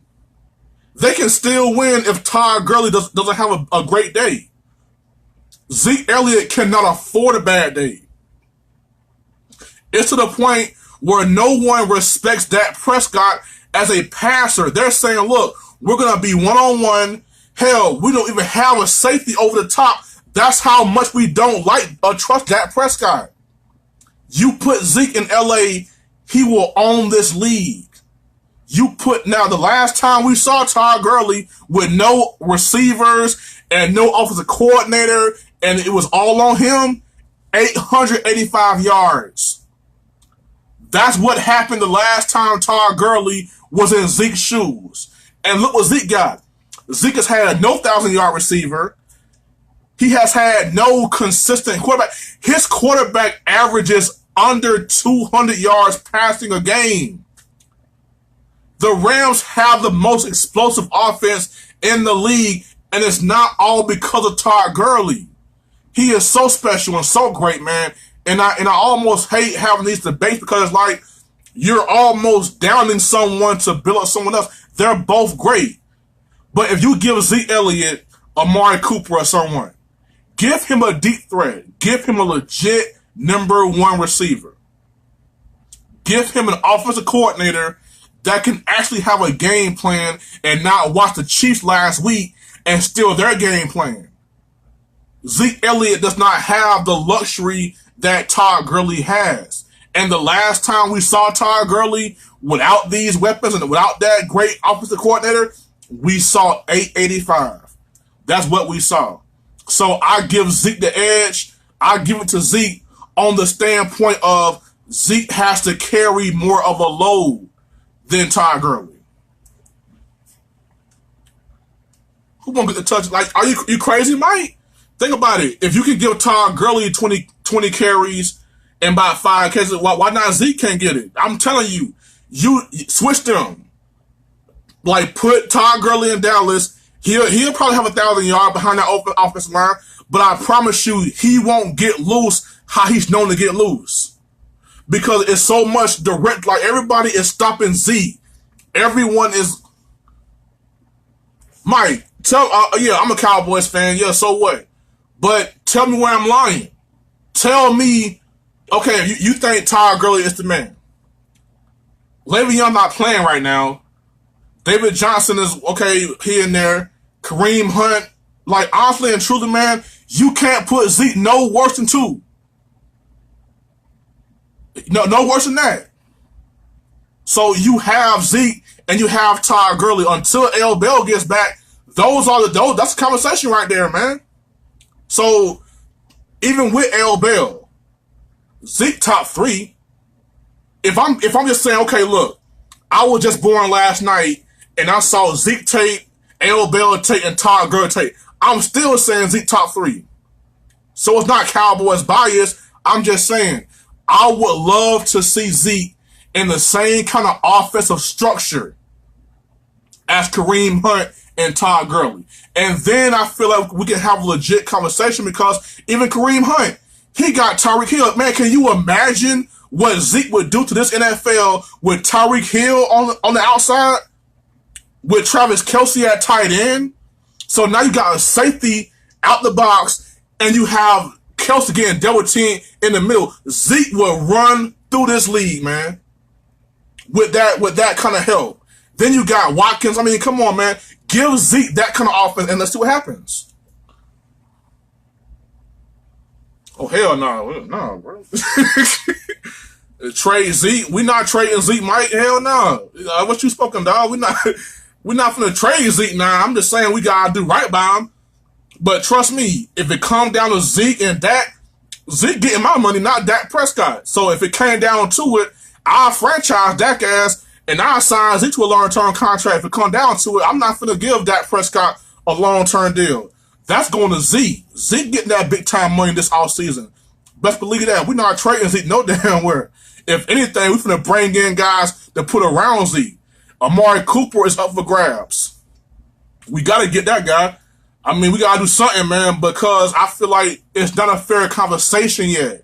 They can still win if Todd Gurley doesn't have a great day. Zeke Elliott cannot afford a bad day. It's to the point where no one respects Dak Prescott as a passer. They're saying, look, we're going to be one-on-one. Hell, we don't even have a safety over the top. That's how much we don't like or trust Dak Prescott. You put Zeke in LA, he will own this league. Now, the last time we saw Todd Gurley with no receivers and no offensive coordinator, and it was all on him, 885 yards. That's what happened the last time Todd Gurley was in Zeke's shoes. And look what Zeke got. Zeke has had no 1,000-yard receiver. He has had no consistent quarterback. His quarterback averages under 200 yards passing a game. The Rams have the most explosive offense in the league, and it's not all because of Todd Gurley. He is so special and so great, man. And I almost hate having these debates because it's like you're almost downing someone to build up someone else. They're both great. But if you give Zeke Elliott, Amari Cooper, or someone, give him a deep threat. Give him a legit #1 receiver. Give him an offensive coordinator that can actually have a game plan and not watch the Chiefs last week and steal their game plan. Zeke Elliott does not have the luxury that Todd Gurley has. And the last time we saw Todd Gurley without these weapons and without that great offensive coordinator, we saw 885. That's what we saw. So I give Zeke the edge. I give it to Zeke on the standpoint of Zeke has to carry more of a load than Todd Gurley. Who won't get the touch? Like, are you crazy, Mike? Think about it. If you can give Todd Gurley 20 carries and about 5 catches, why not Zeke can't get it? I'm telling you, you switch them. Like, put Todd Gurley in Dallas. He'll probably have 1,000 yards behind that open offensive line, but I promise you, he won't get loose how he's known to get loose. Because it's so much direct, like everybody is stopping Zeke. Everyone is. Mike, yeah, I'm a Cowboys fan. Yeah, so what? But tell me where I'm lying. Tell me, okay, you think Todd Gurley is the man. Le'Veon not playing right now. David Johnson is, okay, here and there. Kareem Hunt. Like, honestly and truly, man, you can't put Zeke no worse than 2. No worse than that. So you have Zeke and you have Todd Gurley until L. Bell gets back. That's a conversation right there, man. So even with L. Bell, Zeke top 3. If I'm just saying, okay, look, I was just born last night and I saw Zeke tape, L. Bell tape, and Todd Gurley tape, I'm still saying Zeke top 3. So it's not Cowboys bias. I'm just saying, I would love to see Zeke in the same kind of offensive structure as Kareem Hunt and Todd Gurley. And then I feel like we can have a legit conversation because even Kareem Hunt, he got Tyreek Hill. Man, can you imagine what Zeke would do to this NFL with Tyreek Hill on the outside? With Travis Kelce at tight end? So now you got a safety out the box and you have Kelce getting double team in the middle. Zeke will run through this league, man. With that kind of help. Then you got Watkins. I mean, come on, man. Give Zeke that kind of offense and let's see what happens. Oh, hell no. No, bro. Trade Zeke. We not trading Zeke, Mike. Hell no. What you spoken, dog? We're not finna trade Zeke now. I'm just saying we gotta do right by him. But trust me, if it come down to Zeke and Dak, Zeke getting my money, not Dak Prescott. So if it came down to it, I'll franchise Dak ass and I'll sign Zeke to a long-term contract. If it come down to it, I'm not finna give Dak Prescott a long-term deal. That's going to Zeke. Zeke getting that big-time money this offseason. Best believe that. We're not trading Zeke no damn where. If anything, we're finna bring in guys to put around Zeke. Amari Cooper is up for grabs. We got to get that guy. I mean, we got to do something, man, because I feel like it's not a fair conversation yet.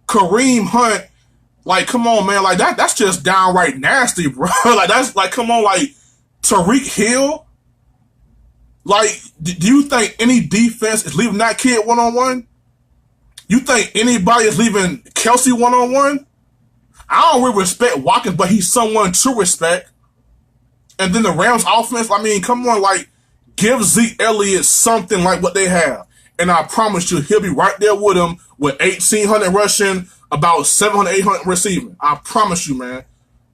Kareem Hunt, like, come on, man. Like, that's just downright nasty, bro. Like, that's, like, come on, like, Tyreek Hill? Like, do you think any defense is leaving that kid one-on-one? You think anybody is leaving Kelce one-on-one? I don't really respect Watkins, but he's someone to respect. And then the Rams offense, I mean, come on, like, give Zeke Elliott something like what they have. And I promise you, he'll be right there with him with 1,800 rushing, about 700, 800 receiving. I promise you, man.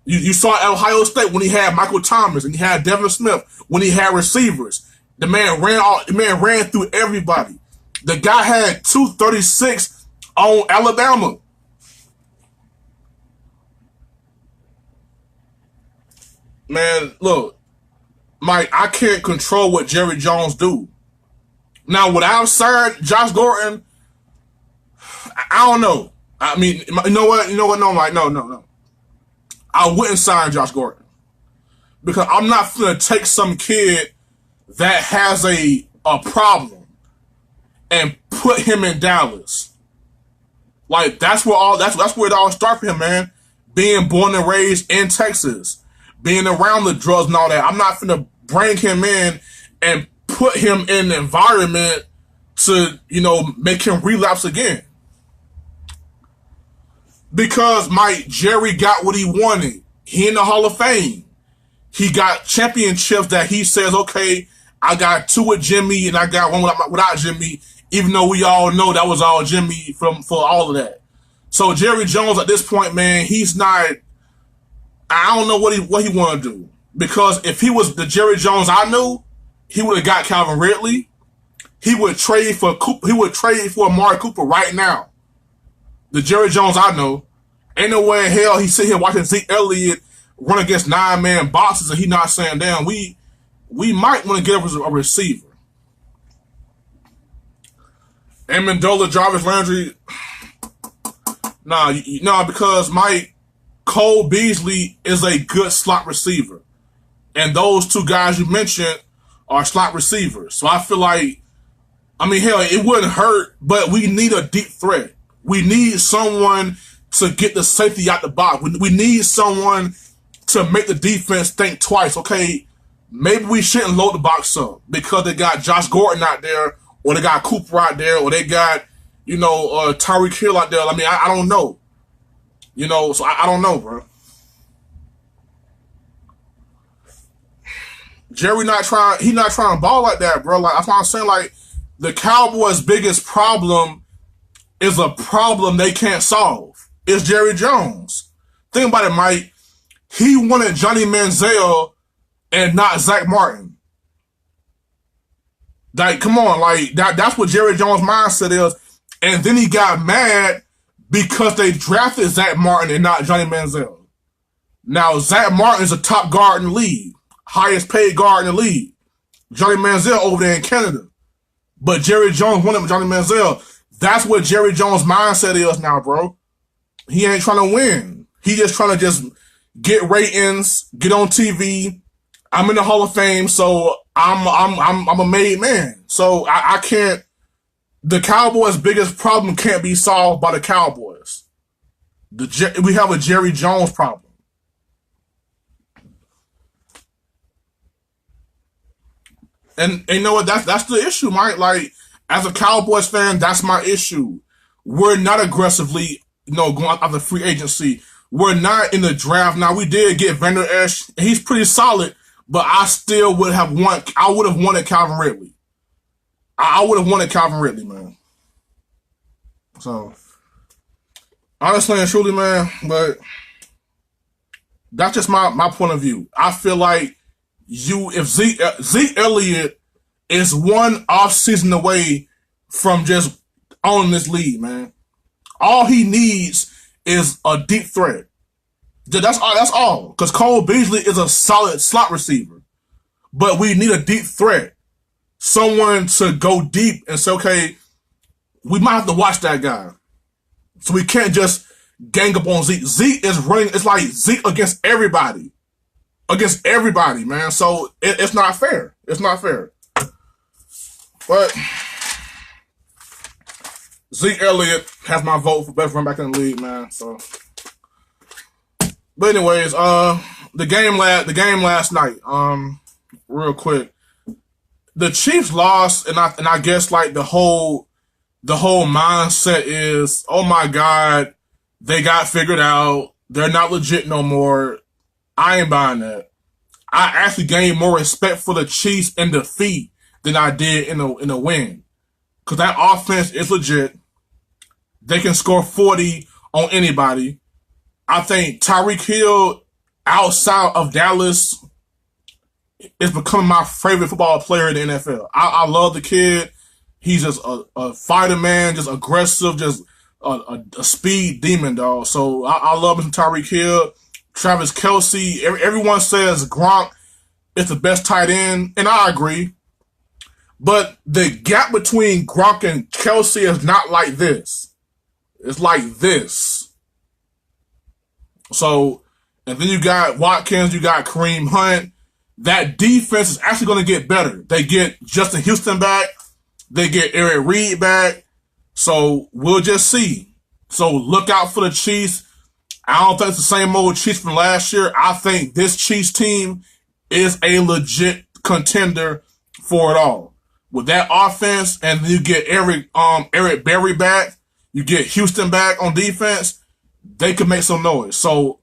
You saw at Ohio State when he had Michael Thomas and he had Devin Smith, when he had receivers. The man ran through everybody. The guy had 236 on Alabama. Man, look, Mike, I can't control what Jerry Jones do. Now, would I have signed Josh Gordon? I don't know. I mean, you know what? No, Mike, no. I wouldn't sign Josh Gordon. Because I'm not going to take some kid that has a problem and put him in Dallas. Like, that's where it all started for him, man. Being born and raised in Texas. Being around the drugs and all that. I'm not finna bring him in and put him in an environment to, make him relapse again. Because Jerry got what he wanted. He in the Hall of Fame. He got championships that he says, okay, I got 2 with Jimmy and I got 1 without Jimmy, even though we all know that was all Jimmy for all of that. So Jerry Jones at this point, man, he's not. I don't know what he want to do. Because if he was the Jerry Jones I knew, he would have got Calvin Ridley. He would trade for Cooper. He would trade for Amari Cooper right now. The Jerry Jones I know. Ain't no way in hell he sit here watching Zeke Elliott run against 9-man boxes and he not saying, damn, we might want to get a receiver. Amendola, Jarvis Landry. Nah, because Mike Cole Beasley is a good slot receiver. And those two guys you mentioned are slot receivers. So I feel like, hell, it wouldn't hurt, but we need a deep threat. We need someone to get the safety out the box. We need someone to make the defense think twice. Okay, maybe we shouldn't load the box up because they got Josh Gordon out there, or they got Cooper out there, or they got, Tyreek Hill out there. I don't know. So I don't know, bro. Jerry not trying to ball like that, bro. Like, that's why I'm saying, like, the Cowboys' biggest problem is a problem they can't solve. It's Jerry Jones. Think about it, Mike. He wanted Johnny Manziel and not Zach Martin. Like, come on, like, that's what Jerry Jones' mindset is. And then he got mad because they drafted Zach Martin and not Johnny Manziel. Now, Zach Martin is a top guard in the league. Highest paid guard in the league. Johnny Manziel over there in Canada. But Jerry Jones wanted Johnny Manziel. That's what Jerry Jones' mindset is now, bro. He ain't trying to win. He just trying to just get ratings, get on TV. I'm in the Hall of Fame, so I'm a made man. So I can't. The Cowboys' biggest problem can't be solved by the Cowboys. We have a Jerry Jones problem. And you know what? That's the issue, Mike. Like, as a Cowboys fan, that's my issue. We're not aggressively, going out the free agency. We're not in the draft. Now, we did get Vander Esch. He's pretty solid, but I still would have wanted Calvin Ridley. I would have wanted Calvin Ridley, man. So, honestly and truly, man, but that's just my point of view. I feel like if Zeke Elliott is one off season away from just owning this league, man. All he needs is a deep threat. That's all. Because Cole Beasley is a solid slot receiver. But we need a deep threat. Someone to go deep and say, okay, we might have to watch that guy. So we can't just gang up on Zeke. Zeke is running. It's like Zeke against everybody. Against everybody, man. So it's not fair. It's not fair. But Zeke Elliott has my vote for best run back in the league, man. So, but anyways, the game last night. Real quick, the Chiefs lost, and I guess like the whole mindset is, oh my God, they got figured out. They're not legit no more. I ain't buying that. I actually gained more respect for the Chiefs in defeat than I did in a win. Because that offense is legit. They can score 40 on anybody. I think Tyreek Hill, outside of Dallas, is becoming my favorite football player in the NFL. I love the kid. He's just a fighter, man, just aggressive, just a speed demon, dog. So I love me some Tyreek Hill. Travis Kelce, everyone says Gronk is the best tight end, and I agree. But the gap between Gronk and Kelce is not like this. It's like this. So, and then you got Watkins, you got Kareem Hunt. That defense is actually going to get better. They get Justin Houston back. They get Eric Reed back. So, we'll just see. So, look out for the Chiefs. I don't think it's the same old Chiefs from last year. I think this Chiefs team is a legit contender for it all. With that offense, and then you get Eric Berry back, you get Houston back on defense, they can make some noise. So,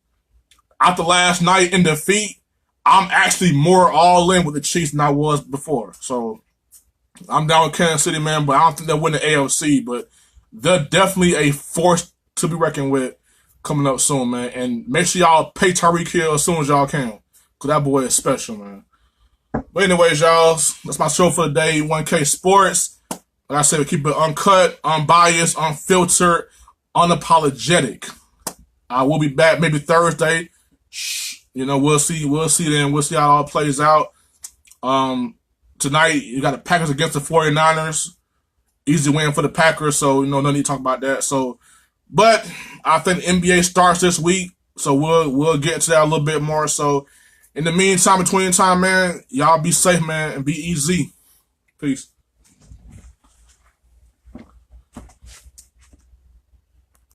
after last night in defeat, I'm actually more all in with the Chiefs than I was before. So, I'm down with Kansas City, man, but I don't think they'll win the AFC, but they're definitely a force to be reckoned with coming up soon, man. And make sure y'all pay Tyreek Hill as soon as y'all can, because that boy is special, man. But anyways, y'all, that's my show for the day. 1K Sports. Like I said, we keep it uncut, unbiased, unfiltered, unapologetic. I will be back maybe Thursday. We'll see. We'll see then. We'll see how it all plays out. Tonight, you got the Packers against the 49ers. Easy win for the Packers, so no need to talk about that. So, but I think the NBA starts this week, so we'll get into that a little bit more. So, in the meantime, between time, man, y'all be safe, man, and be easy. Peace.